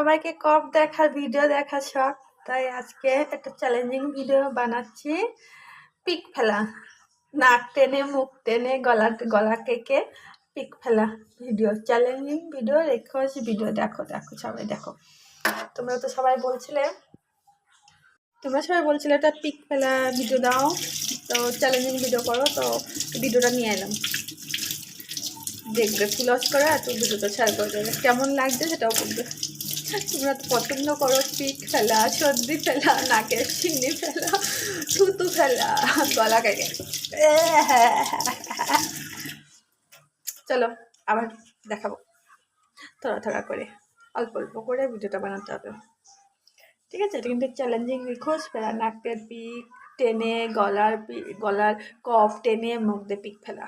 সবাইকে কফ দেখার ভিডিও দেখার শখ, তাই আজকে একটা চ্যালেঞ্জিং ভিডিও বানাচ্ছি। পিক ফেলা, নাক টেনে মুখ টেনে গলা কেকে পিক ফেলা ভিডিও, চ্যালেঞ্জিং ভিডিও। রেখোস ভিডিও দেখো দেখো সবাই দেখো। তোমরা সবাই বলছিলে একটা পিক ফেলা ভিডিও দাও, তো চ্যালেঞ্জিং ভিডিও করো, তো ভিডিওটা নিয়ে এলাম। দেখবে ক্লোজ করে আর তো ভিডিওটা শেয়ার করে দেবে, কেমন লাগছে সেটাও বলবে। তোমরা তো পছন্দ করো পিক ফেলা, সর্দি ফেলা, নাকের চিনি ফেলা, থুতু ফেলা, গলা কেটে। চলো আবার দেখাবো, থোড়া করে অল্প অল্প করে ভিডিওটা বানাতে হবে, ঠিক আছে? এটা কিন্তু চ্যালেঞ্জিং রিকোয়েস্ট। ফেলা, নাকের পিক টেনে, গলার কফ টেনে মুখ দিয়ে পিক ফেলা।